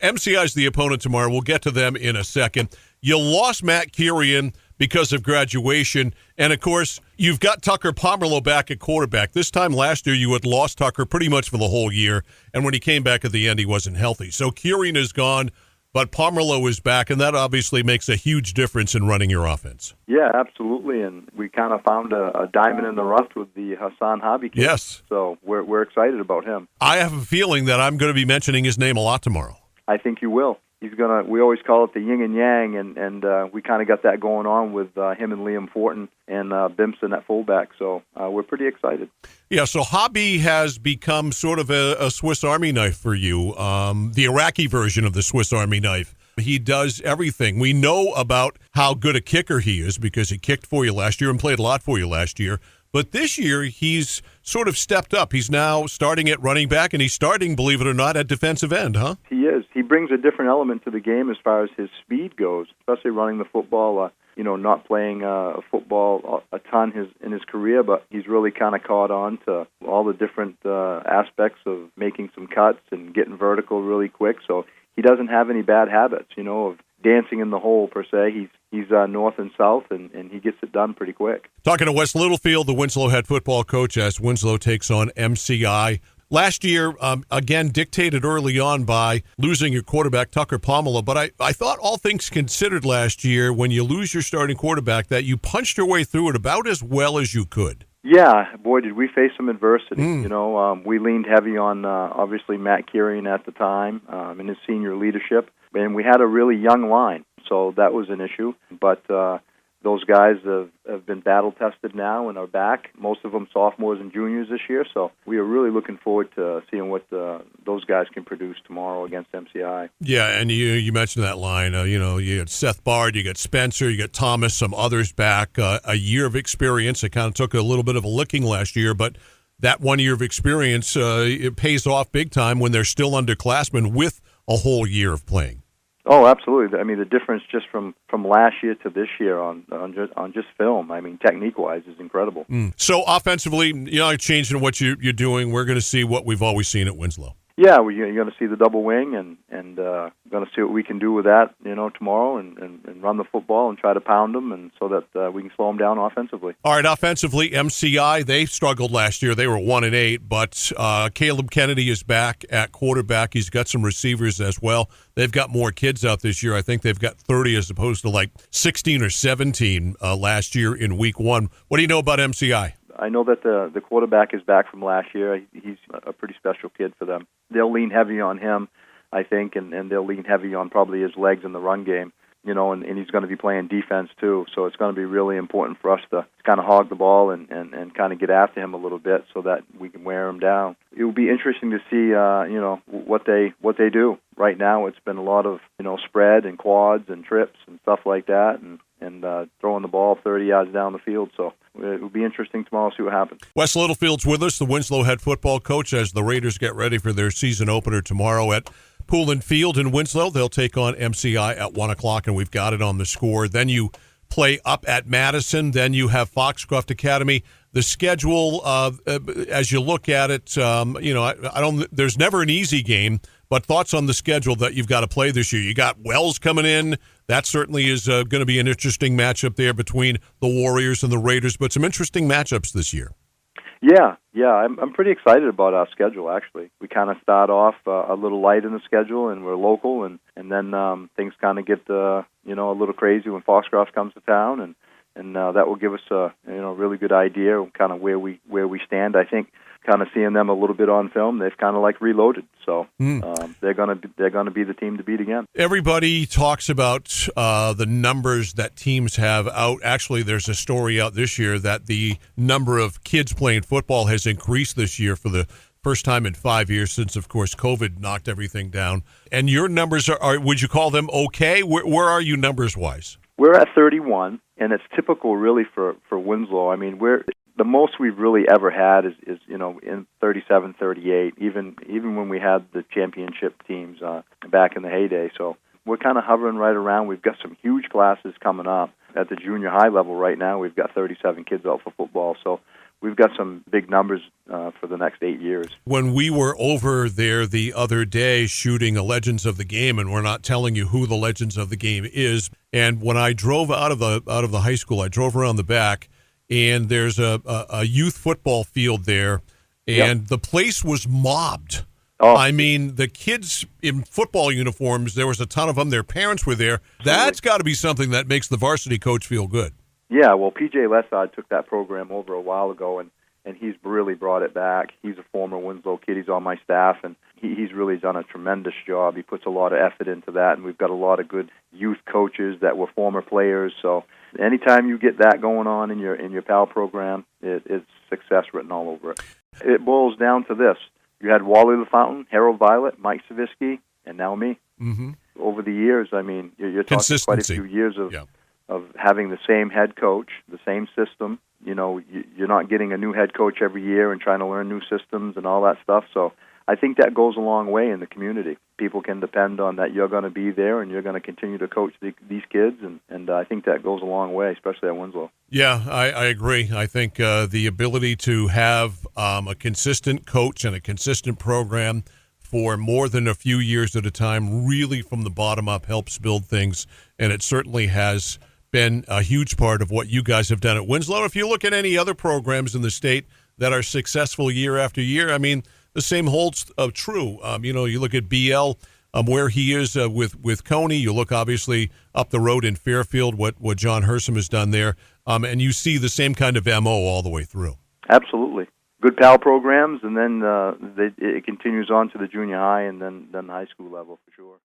MCI's the opponent tomorrow. We'll get to them in a second. You lost Matt Kirian because of graduation. And, of course, you've got Tucker Pomerleau back at quarterback. This time last year, you had lost Tucker pretty much for the whole year. And when he came back at the end, he wasn't healthy. So Kirian is gone, but Pomerleau is back, and that obviously makes a huge difference in running your offense. Yeah, absolutely. And we kind of found a diamond in the rough with the Hassan Hobby kid. Yes. So we're excited about him. I have a feeling that I'm going to be mentioning his name a lot tomorrow. I think you will. We always call it the yin and yang, and we kind of got that going on with him and Liam Fortin and Bimson at fullback. So we're pretty excited. Yeah, so Hobby has become sort of a Swiss Army knife for you, the Iraqi version of the Swiss Army knife. He does everything. We know about how good a kicker he is because he kicked for you last year and played a lot for you last year. But this year, he's sort of stepped up. He's now starting at running back, and he's starting, believe it or not, at defensive end, huh? He is. He brings a different element to the game as far as his speed goes, especially running the football. Not playing football a ton in his career, but he's really kind of caught on to all the different aspects of making some cuts and getting vertical really quick. So he doesn't have any bad habits, of dancing in the hole, per se. He's north and south, and he gets it done pretty quick. Talking to Wes Littlefield, the Winslow head football coach, as Winslow takes on MCI. Last year, again, dictated early on by losing your quarterback, Tucker Pomerleau. But I thought all things considered last year, when you lose your starting quarterback, that you punched your way through it about as well as you could. Yeah, boy, did we face some adversity. We leaned heavy on, obviously, Matt Kirian at the time and his senior leadership. And we had a really young line, so that was an issue. But those guys have been battle-tested now and are back, most of them sophomores and juniors this year. So we are really looking forward to seeing what those guys can produce tomorrow against MCI. Yeah, and you mentioned that line. You got Seth Bard, you got Spencer, you got Thomas, some others back. A year of experience. It kind of took a little bit of a licking last year, but that 1 year of experience, it pays off big time when they're still underclassmen with a whole year of playing. Oh, absolutely. I mean, the difference just from last year to this year on just film, I mean, technique-wise is incredible. So offensively, changing what you're doing, we're going to see what we've always seen at Winslow. Yeah, you're going to see the double wing, and going to see what we can do with that, tomorrow, and run the football and try to pound them, and so that we can slow them down offensively. All right, offensively, MCI, they struggled last year. They were 1-8, but Caleb Kennedy is back at quarterback. He's got some receivers as well. They've got more kids out this year. I think they've got 30 as opposed to like 16 or 17 last year in week one. What do you know about MCI? I know that the quarterback is back from last year. He's a pretty special kid for them. They'll lean heavy on him, I think, and they'll lean heavy on probably his legs in the run game, and he's going to be playing defense too. So it's going to be really important for us to kind of hog the ball and kind of get after him a little bit so that we can wear him down. It will be interesting to see, what they do. Right now it's been a lot of, spread and quads and trips and stuff like that, and throwing the ball 30 yards down the field. So it will be interesting tomorrow to see what happens. Wes Littlefield's with us, the Winslow head football coach, as the Raiders get ready for their season opener tomorrow at Poolin Field in Winslow. They'll take on MCI at 1 o'clock, and we've got it on the score. Then you play up at Madison. Then you have Foxcroft Academy. The schedule, as you look at it, I don't. There's never an easy game, but thoughts on the schedule that you've got to play this year. You got Wells coming in. That certainly is going to be an interesting matchup there between the Warriors and the Raiders, but some interesting matchups this year. Yeah, I'm pretty excited about our schedule, actually. We kind of start off a little light in the schedule, and we're local, and then things kind of get a little crazy when Foxcroft comes to town, and that will give us a really good idea of kind of where we stand. I think kind of seeing them a little bit on film, they've kind of like reloaded. So they're gonna be the team to beat again. Everybody talks about the numbers that teams have out. Actually, there's a story out this year that the number of kids playing football has increased this year for the first time in 5 years since, of course, COVID knocked everything down. And your numbers are would you call them okay? Where are you numbers-wise? We're at 31, and it's typical really for Winslow. I mean, the most we've really ever had is in 37, 38, even when we had the championship teams back in the heyday. So we're kind of hovering right around. We've got some huge classes coming up at the junior high level right now. We've got 37 kids out for football. So we've got some big numbers for the next 8 years. When we were over there the other day shooting a Legends of the Game, and we're not telling you who the Legends of the Game is, and when I drove out of the high school, I drove around the back, and there's a youth football field there, and the place was mobbed. Oh. I mean, the kids in football uniforms, there was a ton of them. Their parents were there. That's got to be something that makes the varsity coach feel good. Yeah, well, P.J. Lessard took that program over a while ago, and he's really brought it back. He's a former Winslow kid. He's on my staff, and he's really done a tremendous job. He puts a lot of effort into that, and we've got a lot of good youth coaches that were former players. So anytime you get that going on in your PAL program, it's success written all over it. It boils down to this. You had Wally LaFountain, Harold Violet, Mike Savitsky, and now me. Mm-hmm. Over the years, I mean, you're talking quite a few years of having the same head coach, the same system. You know, you're not getting a new head coach every year and trying to learn new systems and all that stuff. So I think that goes a long way in the community. People can depend on that you're going to be there and you're going to continue to coach these kids, and I think that goes a long way, especially at Winslow. Yeah, I agree. I think the ability to have a consistent coach and a consistent program for more than a few years at a time, really from the bottom up, helps build things, and it certainly has been a huge part of what you guys have done at Winslow. If you look at any other programs in the state that are successful year after year, I mean, the same holds true. You look at BL, where he is with Coney. You look, obviously, up the road in Fairfield, what John Hersom has done there, and you see the same kind of MO all the way through. Absolutely. Good PAL programs, and then it continues on to the junior high and then the high school level for sure.